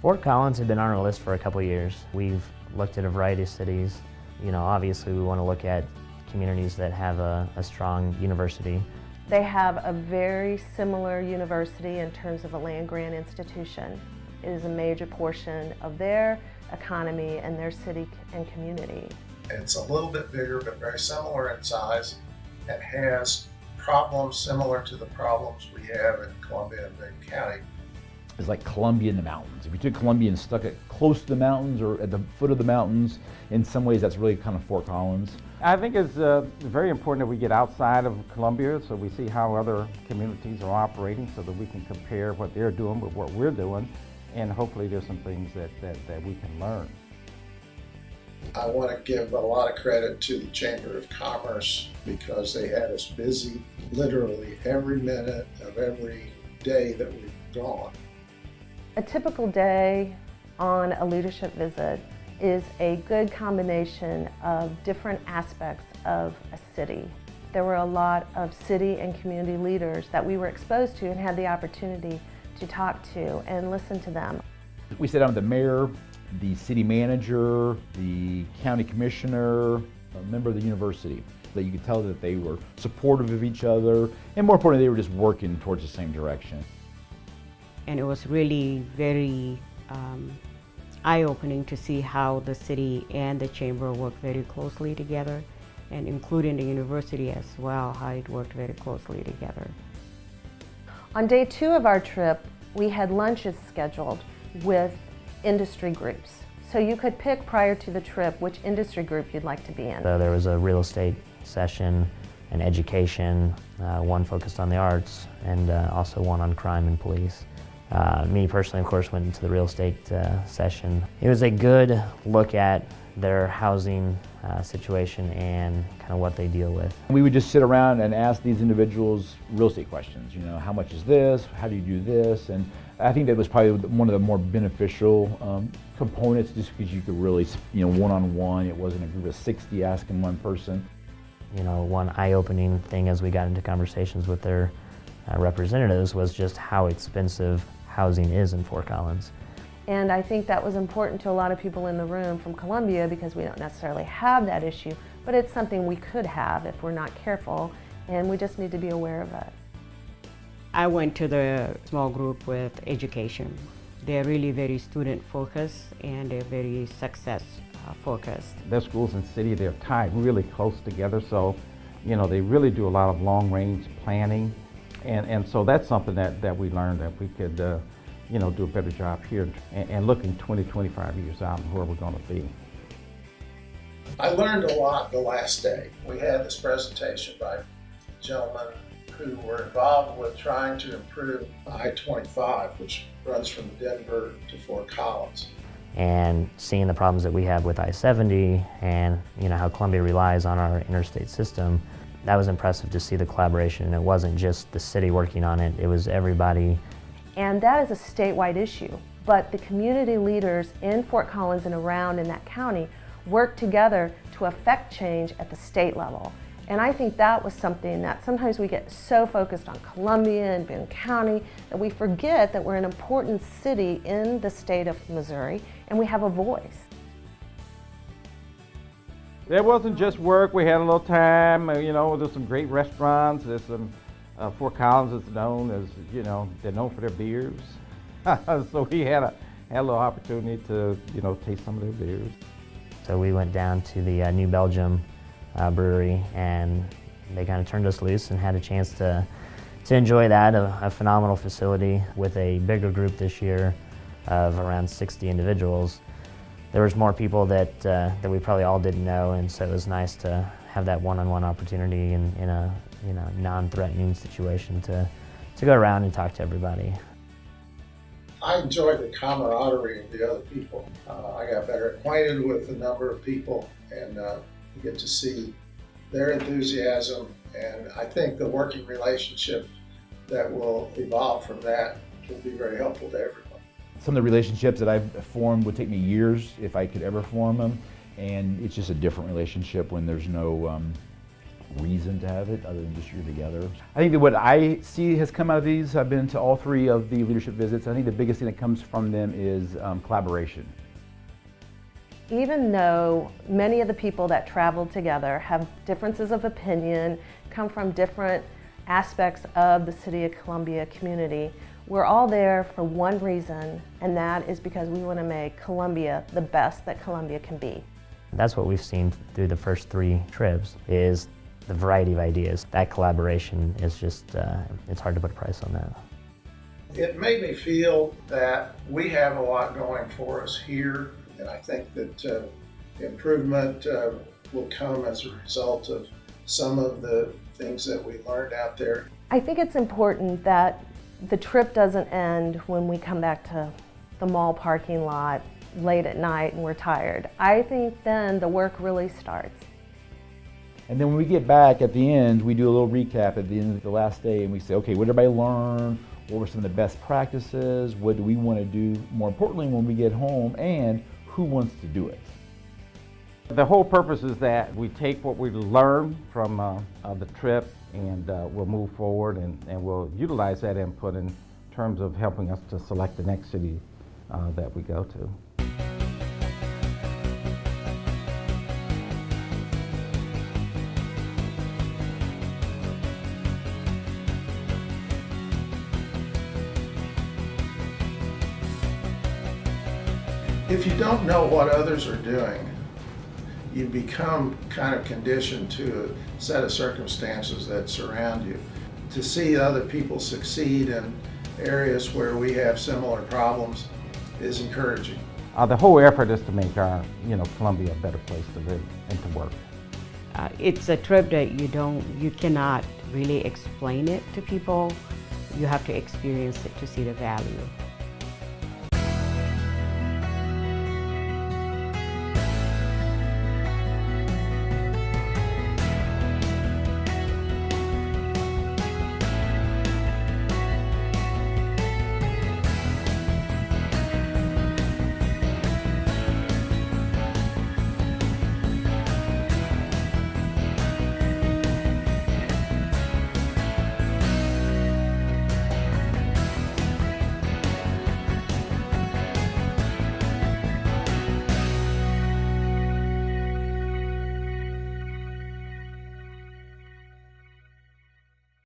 Fort Collins had been on our list for a couple of years. We've looked at a variety of cities. Obviously we want to look at communities that have a strong university. They have a very similar university in terms of a land-grant institution. It is a major portion of their economy and their city and community. It's a little bit bigger, but very similar in size, and has problems similar to the problems we have in Columbia and Benton County. It's like Columbia in the mountains. If you took Columbia and stuck it close to the mountains or at the foot of the mountains, in some ways that's really kind of Fort Collins. I think it's very important that we get outside of Columbia so we see how other communities are operating so that we can compare what they're doing with what we're doing, and hopefully there's some things that we can learn. I want to give a lot of credit to the Chamber of Commerce because they had us busy literally every minute of every day that we've gone. A typical day on a leadership visit is a good combination of different aspects of a city. There were a lot of city and community leaders that we were exposed to and had the opportunity to talk to and listen to them. We sat down with the mayor, the city manager, the county commissioner, a member of the university. That you could tell that they were supportive of each other, and more importantly, they were just working towards the same direction. And it was really very eye-opening to see how the city and the chamber worked very closely together, and including the university as well, how it worked very closely together. On day 2 of our trip, we had lunches scheduled with industry groups. So you could pick prior to the trip which industry group you'd like to be in. So there was a real estate session, an education, one focused on the arts, and also one on crime and police. Me personally, of course, went into the real estate session. It was a good look at their housing situation and kind of what they deal with. We would just sit around and ask these individuals real estate questions. How much is this? How do you do this? And I think that was probably one of the more beneficial components, just because you could really, one-on-one. It wasn't a group of 60 asking one person. One eye-opening thing as we got into conversations with their representatives was just how expensive housing is in Fort Collins. And I think that was important to a lot of people in the room from Columbia because we don't necessarily have that issue, but it's something we could have if we're not careful, and we just need to be aware of it. I went to the small group with education. They're really very student-focused and they're very success-focused. Their schools and city, they're tied really close together, so they really do a lot of long-range planning. And so that's something that we learned, that we could do a better job here and looking 20, 25 years out and where we're going to be. I learned a lot the last day. We had this presentation by gentlemen who were involved with trying to improve I-25, which runs from Denver to Fort Collins. And seeing the problems that we have with I-70 and how Columbia relies on our interstate system, that was impressive to see the collaboration. It wasn't just the city working on it, it was everybody. And that is a statewide issue, but the community leaders in Fort Collins and around in that county work together to affect change at the state level. And I think that was something that sometimes we get so focused on Columbia and Benton County that we forget that we're an important city in the state of Missouri and we have a voice. It wasn't just work. We had a little time. There's some great restaurants. There's some Fort Collins is known as, they're known for their beers. So we had a little opportunity to, taste some of their beers. So we went down to the New Belgium brewery, and they kind of turned us loose and had a chance to enjoy that. A phenomenal facility with a bigger group this year of around 60 individuals. There was more people that we probably all didn't know, and so it was nice to have that one-on-one opportunity in a non-threatening situation to go around and talk to everybody. I enjoyed the camaraderie of the other people. I got better acquainted with a number of people, and you get to see their enthusiasm, and I think the working relationship that will evolve from that will be very helpful to everyone. Some of the relationships that I've formed would take me years if I could ever form them, and it's just a different relationship when there's no reason to have it other than just you're together. I think that what I see has come out of these, I've been to all 3 of the leadership visits, I think the biggest thing that comes from them is collaboration. Even though many of the people that traveled together have differences of opinion, come from different aspects of the City of Columbia community, we're all there for one reason, and that is because we want to make Columbia the best that Columbia can be. That's what we've seen through the first 3 trips, is the variety of ideas. That collaboration is just, it's hard to put a price on that. It made me feel that we have a lot going for us here, and I think that improvement will come as a result of some of the things that we learned out there. I think it's important that the trip doesn't end when we come back to the mall parking lot late at night and we're tired. I think then the work really starts. And then when we get back at the end, we do a little recap at the end of the last day and we say, okay, what did everybody learn? What were some of the best practices? What do we want to do more importantly when we get home? And who wants to do it? The whole purpose is that we take what we learned from the trip and we'll move forward and we'll utilize that input in terms of helping us to select the next city that we go to. If you don't know what others are doing, you become kind of conditioned to a set of circumstances that surround you. To see other people succeed in areas where we have similar problems is encouraging. The whole effort is to make our, Columbia a better place to live and to work. It's a trip that you cannot really explain it to people. You have to experience it to see the value.